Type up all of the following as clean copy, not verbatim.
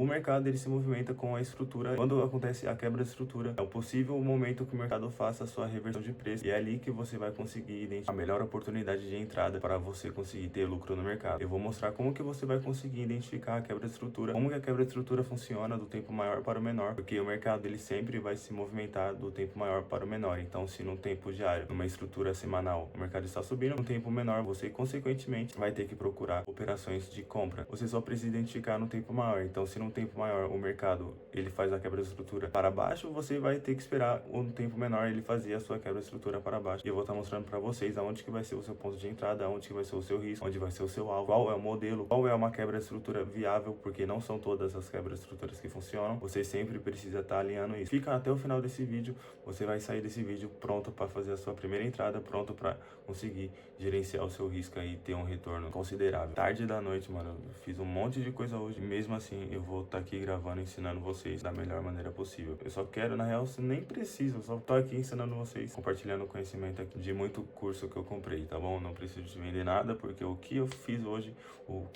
mercado ele se movimenta com a estrutura. Quando acontece a quebra de estrutura, é o possível momento que o mercado faça a sua reversão de preço, e é ali que você vai conseguir identificar a melhor oportunidade de entrada para você conseguir ter lucro no mercado. Eu vou mostrar como que você vai conseguir identificar a quebra de estrutura, como que a quebra de estrutura funciona do tempo maior para o menor, porque o mercado ele sempre vai se movimentar do tempo maior para o menor. Então, se no tempo diário, numa estrutura semanal, o mercado está subindo, no tempo menor, você consequentemente vai ter que procurar operações de compra. Você só precisa identificar no tempo maior. Então, se no tempo maior o mercado ele faz a quebra de estrutura para baixo, você vai ter que esperar no tempo menor ele fazer a sua quebra de estrutura para baixo. E eu vou estar mostrando para vocês aonde que vai ser o seu ponto de entrada, aonde que vai ser o seu risco, onde vai ser o seu alvo, qual é o modelo, qual é uma quebra de estrutura viável, porque não são todas as quebras de estruturas que funcionam. Você sempre precisa estar alinhando isso. Fica até o final desse vídeo, você vai sair desse vídeo pronto para fazer a sua primeira entrada, pronto para conseguir gerenciar o seu risco aí e ter um retorno considerável. Tarde da noite, mano, eu fiz um monte de coisa hoje, e mesmo assim eu vou estar aqui gravando, ensinando vocês da melhor maneira possível. Eu só quero, na real, você nem precisa, eu só tô aqui ensinando vocês, compartilhando conhecimento aqui de muito curso que eu comprei, tá bom? Não preciso de vender nada, porque o que eu fiz hoje, o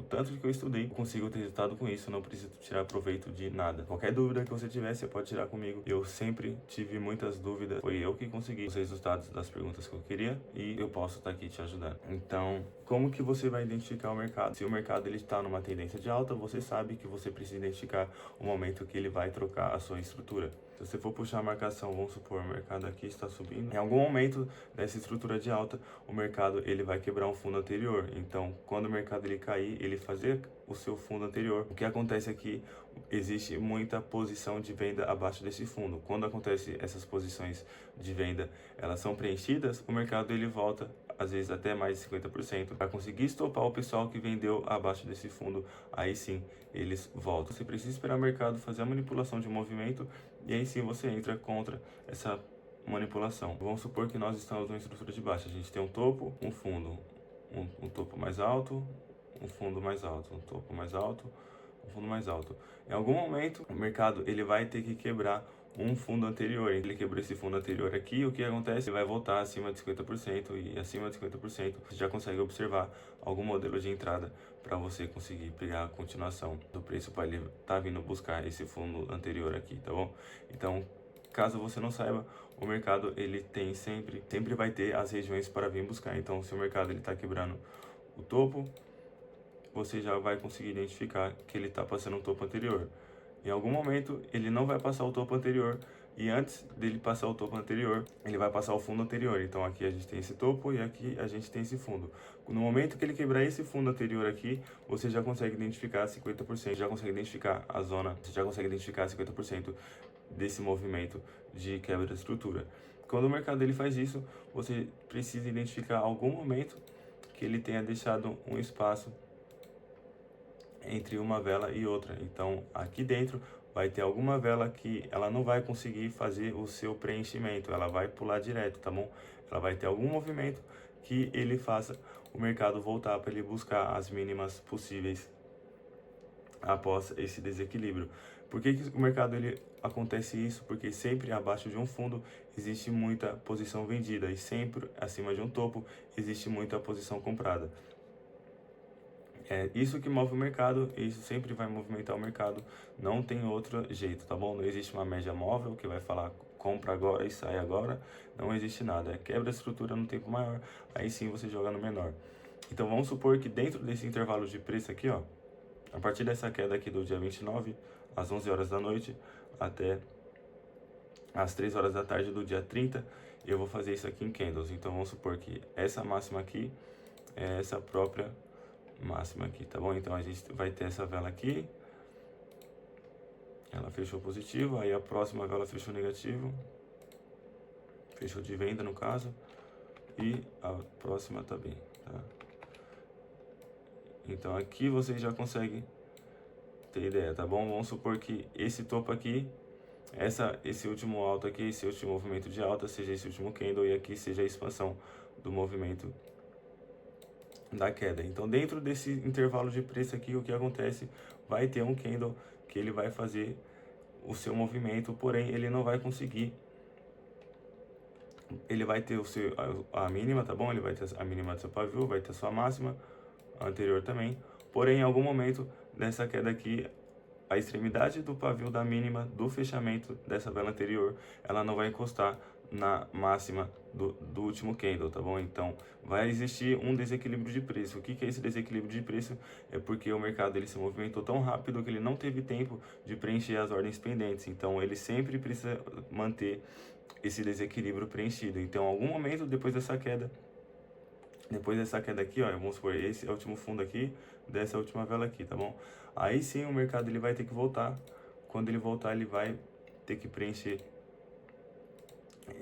tanto que eu estudei, eu consigo ter resultado com isso, não preciso tirar proveito de nada. Qualquer dúvida que você tiver, você pode tirar comigo. Eu sempre tive muitas dúvidas, foi eu que consegui os resultados das perguntas que eu queria e eu posso estar aqui te ajudando. Então, como que você vai identificar o mercado? Se o mercado ele está numa tendência de alta, você sabe que você precisa identificar o momento que ele vai trocar a sua estrutura. Se você for puxar a marcação, vamos supor, o mercado aqui está subindo. Em algum momento dessa estrutura de alta, o mercado ele vai quebrar um fundo anterior. Então, quando o mercado ele cair, ele fazer o seu fundo anterior. O que acontece aqui, existe muita posição de venda abaixo desse fundo. Quando acontece essas posições de venda, elas são preenchidas, o mercado ele volta às vezes até mais de 50%, para conseguir estopar o pessoal que vendeu abaixo desse fundo. Aí sim, eles voltam. Você precisa esperar o mercado fazer a manipulação de movimento e aí sim você entra contra essa manipulação. Vamos supor que nós estamos numa estrutura de baixa. A gente tem um topo, um fundo, um topo mais alto, um fundo mais alto, um topo mais alto, um fundo mais alto. Em algum momento, o mercado ele vai ter que quebrar um fundo anterior. Ele quebrou esse fundo anterior aqui, o que acontece? Ele vai voltar acima de 50% e acima de 50% você já consegue observar algum modelo de entrada para você conseguir pegar a continuação do preço para ele tá vindo buscar esse fundo anterior aqui, tá bom? Então, caso você não saiba, o mercado ele tem sempre vai ter as regiões para vir buscar. Então, se o mercado ele está quebrando o topo, você já vai conseguir identificar que ele está passando um topo anterior. Em algum momento, ele não vai passar o topo anterior, e antes dele passar o topo anterior, ele vai passar o fundo anterior. Então aqui a gente tem esse topo e aqui a gente tem esse fundo. No momento que ele quebrar esse fundo anterior aqui, você já consegue identificar 50%, já consegue identificar a zona, você já consegue identificar 50% desse movimento de quebra da estrutura. Quando o mercado ele faz isso, você precisa identificar algum momento que ele tenha deixado um espaço entre uma vela e outra. Então aqui dentro vai ter alguma vela que ela não vai conseguir fazer o seu preenchimento, ela vai pular direto, tá bom? Ela vai ter algum movimento que ele faça o mercado voltar para ele buscar as mínimas possíveis após esse desequilíbrio. Por que o mercado ele acontece isso? Porque sempre abaixo de um fundo existe muita posição vendida e sempre acima de um topo existe muita posição comprada. É isso que move o mercado, e isso sempre vai movimentar o mercado, não tem outro jeito, tá bom? Não existe uma média móvel que vai falar compra agora e sai agora, não existe nada, é quebra a estrutura no tempo maior, aí sim você joga no menor. Então vamos supor que dentro desse intervalo de preço aqui, ó, a partir dessa queda aqui do dia 29, às 11 horas da noite, até às 3 horas da tarde do dia 30, eu vou fazer isso aqui em candles. Então vamos supor que essa máxima aqui é essa própria máxima aqui, tá bom? Então a gente vai ter essa vela aqui, ela fechou positivo, aí a próxima vela fechou negativo, fechou de venda no caso, e a próxima também, tá? Então aqui vocês já conseguem ter ideia, tá bom? Vamos supor que esse topo aqui, esse último alto aqui, esse último movimento de alta seja esse último candle, e aqui seja a expansão do movimento da queda. Então dentro desse intervalo de preço aqui, o que acontece? Vai ter um candle que ele vai fazer o seu movimento, porém ele não vai conseguir, ele vai ter a mínima, tá bom? Ele vai ter a mínima do seu pavio, vai ter a sua máxima, a anterior também, porém em algum momento dessa queda aqui, a extremidade do pavio da mínima do fechamento dessa vela anterior, ela não vai encostar na máxima do último candle, tá bom? Então, vai existir um desequilíbrio de preço. O que é esse desequilíbrio de preço? É porque o mercado ele se movimentou tão rápido que ele não teve tempo de preencher as ordens pendentes. Então, ele sempre precisa manter esse desequilíbrio preenchido. Então, em algum momento, depois dessa queda aqui, ó, vamos supor, esse é o último fundo aqui, dessa última vela aqui, tá bom? Aí sim o mercado ele vai ter que voltar. Quando ele voltar, ele vai ter que preencher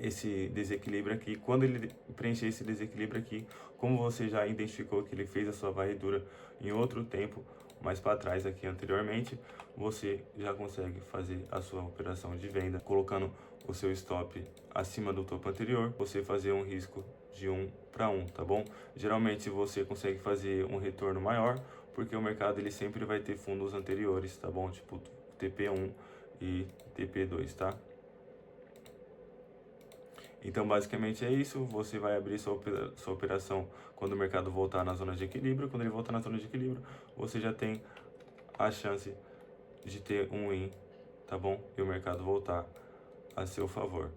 esse desequilíbrio aqui. Quando ele preencher esse desequilíbrio aqui, como você já identificou que ele fez a sua varredura em outro tempo, mais para trás aqui anteriormente, você já consegue fazer a sua operação de venda, colocando o seu stop acima do topo anterior, você fazer um risco de 1 para 1, tá bom? Geralmente você consegue fazer um retorno maior, porque o mercado ele sempre vai ter fundos anteriores, tá bom? Tipo TP1 e TP2, tá? Então, basicamente é isso. Você vai abrir sua operação quando o mercado voltar na zona de equilíbrio. Quando ele voltar na zona de equilíbrio, você já tem a chance de ter um win, tá bom? E o mercado voltar a seu favor.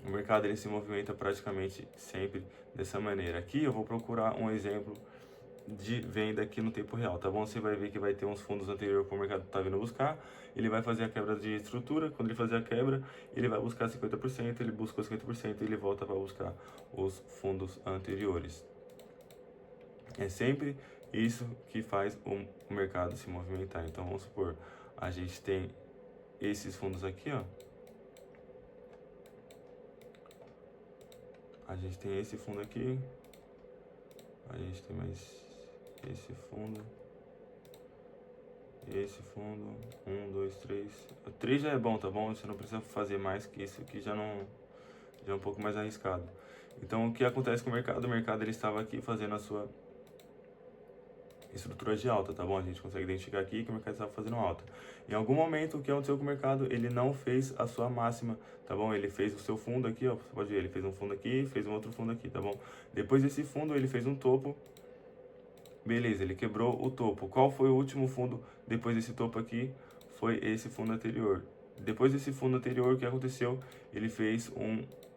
O mercado ele se movimenta praticamente sempre dessa maneira. Aqui eu vou procurar um exemplo de venda aqui no tempo real, tá bom? Você vai ver que vai ter uns fundos anteriores que o mercado tá vindo buscar, ele vai fazer a quebra de estrutura, quando ele fazer a quebra, ele vai buscar 50%, ele busca os 50% e ele volta para buscar os fundos anteriores. É sempre isso que faz o mercado se movimentar. Então vamos supor, a gente tem esses fundos aqui, ó. A gente tem esse fundo aqui, a gente tem mais esse fundo, 1, 2, 3. 3 já é bom, tá bom? Você não precisa fazer mais que isso, que já é um pouco mais arriscado. Então, o que acontece com o mercado? O mercado ele estava aqui fazendo a sua estrutura de alta, tá bom? A gente consegue identificar aqui que o mercado estava fazendo alta. Em algum momento, o que aconteceu com o mercado? Ele não fez a sua máxima, tá bom? Ele fez o seu fundo aqui, ó, você pode ver, ele fez um fundo aqui, fez um outro fundo aqui, tá bom? Depois desse fundo, ele fez um topo. Beleza, ele quebrou o topo. Qual foi o último fundo depois desse topo aqui? Foi esse fundo anterior. Depois desse fundo anterior, o que aconteceu? Ele fez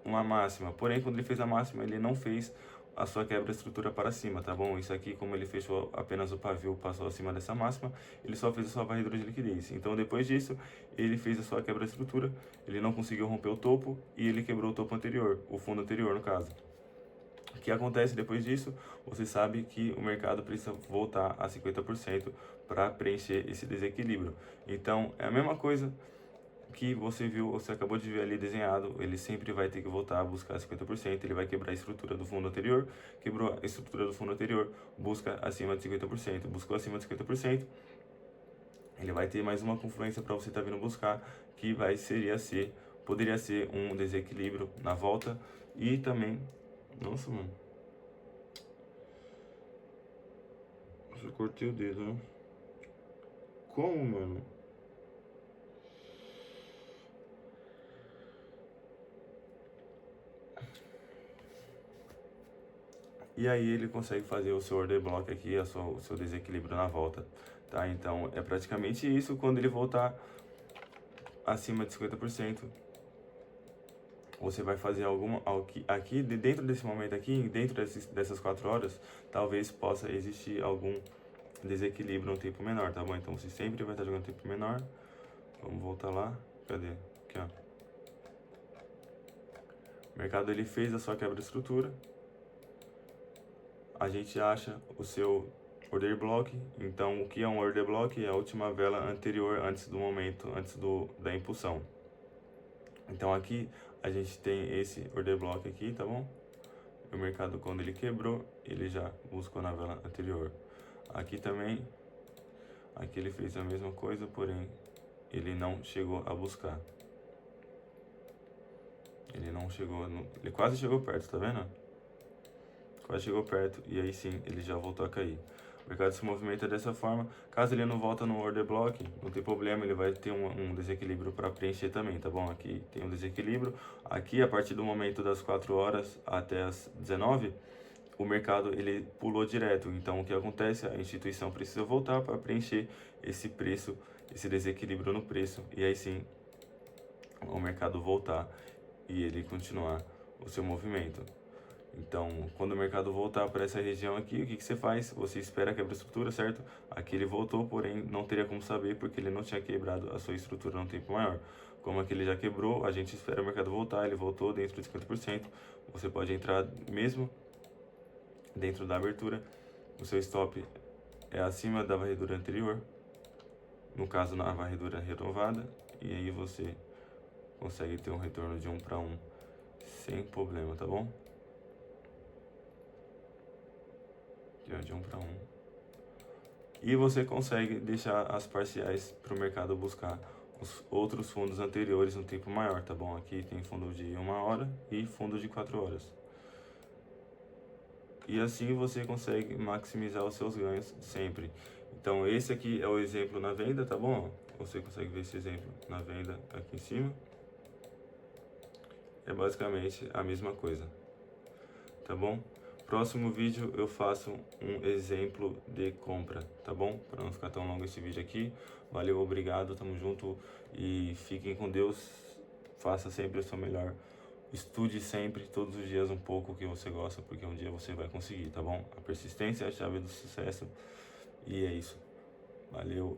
uma máxima. Porém, quando ele fez a máxima, ele não fez a sua quebra estrutura para cima, tá bom? Isso aqui, como ele fechou apenas o pavio, passou acima dessa máxima, ele só fez a sua varredura de liquidez. Então, depois disso, ele fez a sua quebra estrutura, ele não conseguiu romper o topo e ele quebrou o topo anterior, o fundo anterior, no caso. O que acontece depois disso? Você sabe que o mercado precisa voltar a 50% para preencher esse desequilíbrio. Então, é a mesma coisa que você viu, você acabou de ver ali desenhado, ele sempre vai ter que voltar a buscar 50%, ele vai quebrar a estrutura do fundo anterior, quebrou a estrutura do fundo anterior, busca acima de 50%, buscou acima de 50%, ele vai ter mais uma confluência para você estar vindo buscar, que poderia ser um desequilíbrio na volta e também... Nossa, mano. Eu cortei o dedo, né? Como, mano? E aí ele consegue fazer o seu order block aqui, o seu desequilíbrio na volta, tá? Então é praticamente isso. Quando ele voltar acima de 50%, você vai fazer aqui dentro desse momento aqui, dentro dessas 4 horas, talvez possa existir algum desequilíbrio no tempo menor, tá bom? Então você sempre vai estar jogando tempo menor. Vamos voltar lá. Cadê? Aqui, ó. O mercado ele fez a sua quebra de estrutura. A gente acha o seu order block. Então, o que é um order block? É a última vela anterior, antes do momento, da impulsão. Então, aqui a gente tem esse order block aqui, tá bom? O mercado, quando ele quebrou, ele já buscou na vela anterior. Aqui também, aqui ele fez a mesma coisa, porém, ele não chegou a buscar. Ele quase chegou perto, tá vendo? Quase chegou perto e aí sim ele já voltou a cair. O mercado se movimenta dessa forma. Caso ele não volta no order block, não tem problema, ele vai ter um desequilíbrio para preencher também, tá bom? Aqui tem um desequilíbrio. Aqui, a partir do momento das 4 horas até as 19, o mercado ele pulou direto. Então o que acontece? A instituição precisa voltar para preencher esse preço, esse desequilíbrio no preço, e aí sim o mercado voltar e ele continuar o seu movimento. Então, quando o mercado voltar para essa região aqui, o que você faz? Você espera quebrar a estrutura, certo? Aqui ele voltou, porém não teria como saber porque ele não tinha quebrado a sua estrutura num tempo maior. Como aqui ele já quebrou, a gente espera o mercado voltar, ele voltou dentro de 50%. Você pode entrar mesmo dentro da abertura. O seu stop é acima da varredura anterior, no caso na varredura renovada, e aí você consegue ter um retorno de 1 para 1 sem problema, tá bom? De 1 para 1. E você consegue deixar as parciais para o mercado buscar os outros fundos anteriores um tempo maior, tá bom? Aqui tem fundo de 1 hora e fundo de 4 horas. E assim você consegue maximizar os seus ganhos sempre. Então esse aqui é o exemplo na venda, tá bom? Você consegue ver esse exemplo na venda aqui em cima. É basicamente a mesma coisa, tá bom? Próximo vídeo eu faço um exemplo de compra, tá bom? Para não ficar tão longo esse vídeo aqui. Valeu, obrigado, tamo junto e fiquem com Deus. Faça sempre o seu melhor. Estude sempre, todos os dias um pouco o que você gosta, porque um dia você vai conseguir, tá bom? A persistência é a chave do sucesso e é isso. Valeu.